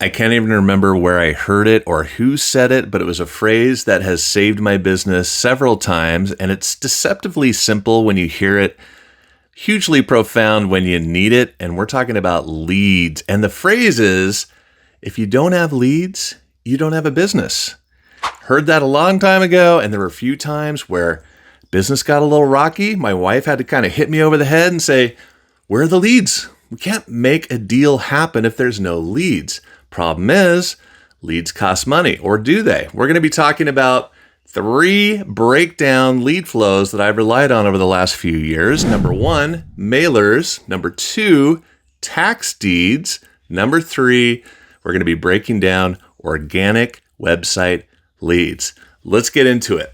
I can't even remember where I heard it or who said it, but it was a phrase that has saved my business several times, and it's deceptively simple when you hear it, hugely profound when you need it, and we're talking about leads. And the phrase is, if you don't have leads, you don't have a business. Heard that a long time ago, and there were a few times where business got a little rocky. My wife had to kind of hit me over the head and say, where are the leads? We can't make a deal happen if there's no leads. Problem is, leads cost money, or do they? We're going to be talking about 3 breakdown lead flows that I've relied on over the last few years. Number 1, mailers. Number 2, tax deeds. Number 3, we're going to be breaking down organic website leads. Let's get into it.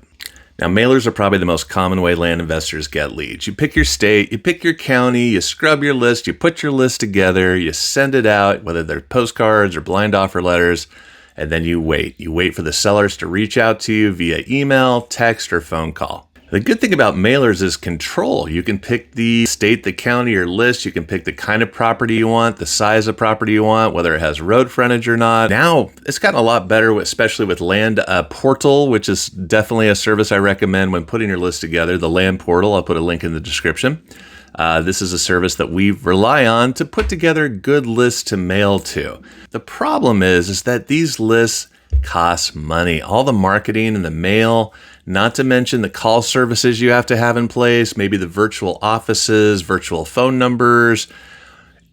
Now, mailers are probably the most common way land investors get leads. You pick your state, you pick your county, you scrub your list, you put your list together, you send it out, whether they're postcards or blind offer letters, and then you wait. You wait for the sellers to reach out to you via email, text, or phone call. The good thing about mailers is control. You can pick the state, the county, or list. You can pick the kind of property you want, the size of property you want, whether it has road frontage or not. Now, it's gotten a lot better, especially with Land Portal, which is definitely a service I recommend when putting your list together. The Land Portal, I'll put a link in the description. This is a service that we rely on to put together good lists to mail to. The problem is that these lists cost money. All the marketing and the mail, not to mention the call services you have to have in place, maybe the virtual offices, virtual phone numbers.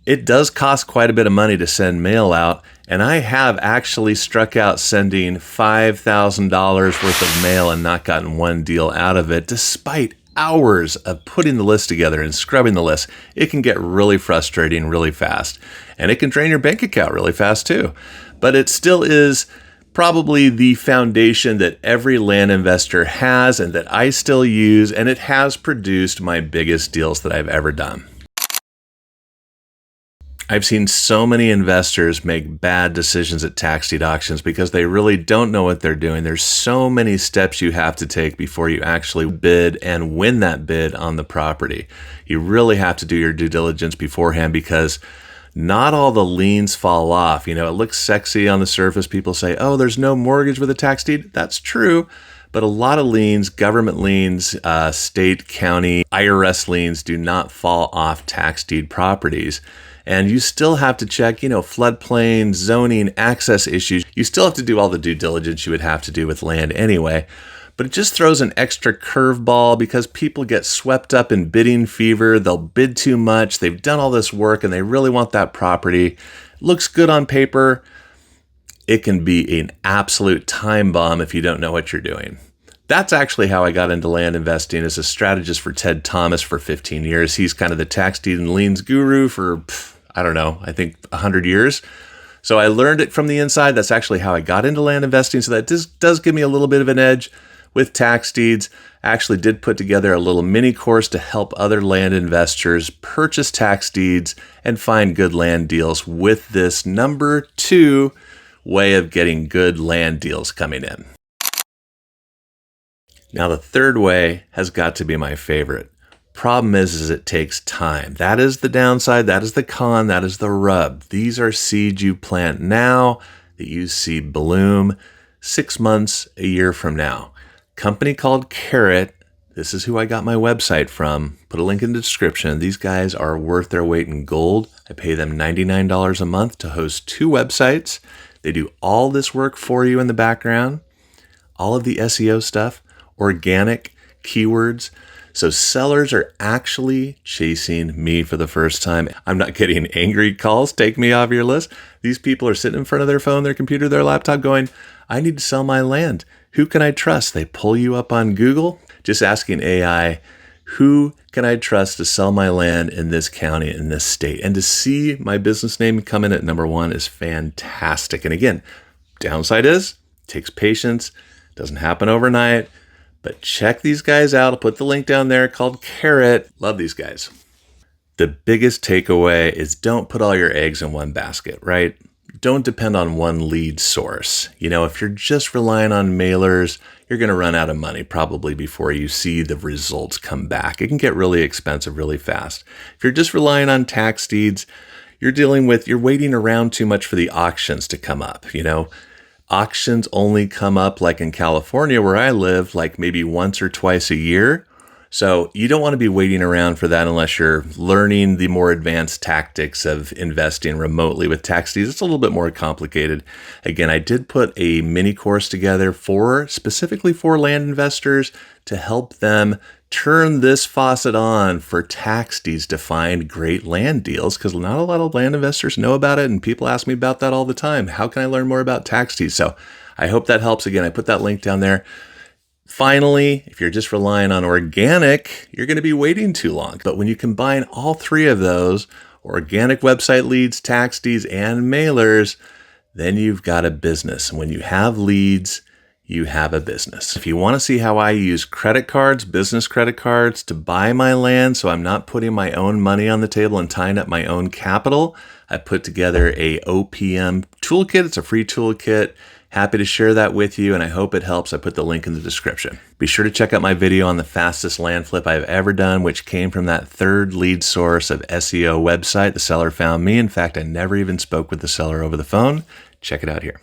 It does cost quite a bit of money to send mail out, and I have actually struck out sending $5,000 worth of mail and not gotten one deal out of it, despite hours of putting the list together and scrubbing the list. It can get really frustrating really fast, and it can drain your bank account really fast too. But it still is probably the foundation that every land investor has and that I still use, and it has produced my biggest deals that I've ever done. I've seen so many investors make bad decisions at tax deed auctions because they really don't know what they're doing. There's so many steps you have to take before you actually bid and win that bid on the property. You really have to do your due diligence beforehand because not all the liens fall off. You know, it looks sexy on the surface. People say, oh, there's no mortgage with a tax deed. That's true. But a lot of liens, government liens, state, county, IRS liens do not fall off tax deed properties. And you still have to check, floodplain, zoning, access issues. You still have to do all the due diligence you would have to do with land anyway. But it just throws an extra curveball because people get swept up in bidding fever. They'll bid too much. They've done all this work and they really want that property. It looks good on paper. It can be an absolute time bomb if you don't know what you're doing. That's actually how I got into land investing as a strategist for Ted Thomas for 15 years. He's kind of the tax deed and liens guru for, I think 100 years. So I learned it from the inside. That's actually how I got into land investing. So that does give me a little bit of an edge with tax deeds. I actually did put together a little mini course to help other land investors purchase tax deeds and find good land deals with this number 2 way of getting good land deals coming in. Now, the third way has got to be my favorite. Problem is it takes time. That is the downside. That is the con. That is the rub. These are seeds you plant now that you see bloom 6 months, a year from now. Company called Carrot. This is who I got my website from. Put a link in the description. These guys are worth their weight in gold. I pay them $99 a month to host 2 websites. They do all this work for you in the background, all of the SEO stuff, organic keywords. So sellers are actually chasing me for the first time. I'm not getting angry calls, take me off your list. These people are sitting in front of their phone, their computer, their laptop going, I need to sell my land. Who can I trust? They pull you up on Google, just asking AI, who can I trust to sell my land in this county, in this state? And to see my business name come in at number 1 is fantastic. And again, downside is, it takes patience, doesn't happen overnight. But check these guys out. I'll put the link down there called Carrot. Love these guys. The biggest takeaway is don't put all your eggs in one basket, right? Don't depend on one lead source. If you're just relying on mailers, you're going to run out of money probably before you see the results come back. It can get really expensive really fast. If you're just relying on tax deeds, you're waiting around too much for the auctions to come up. Auctions only come up, like in California where I live, like maybe once or twice a year. So you don't want to be waiting around for that unless you're learning the more advanced tactics of investing remotely with tax deeds. It's a little bit more complicated. Again, I did put a mini course together specifically for land investors to help them turn this faucet on for tax deeds to find great land deals, because not a lot of land investors know about it, and people ask me about that all the time. How can I learn more about tax deeds? So I hope that helps. Again, I put that link down there. Finally, if you're just relying on organic, you're going to be waiting too long. But when you combine all three of those, organic website leads, tax deeds, and mailers, then you've got a business. And when you have leads, you have a business. If you want to see how I use credit cards, business credit cards, to buy my land so I'm not putting my own money on the table and tying up my own capital, I put together a OPM toolkit. It's a free toolkit. Happy to share that with you, and I hope it helps. I put the link in the description. Be sure to check out my video on the fastest land flip I've ever done, which came from that third lead source of SEO website. The seller found me. In fact, I never even spoke with the seller over the phone. Check it out here.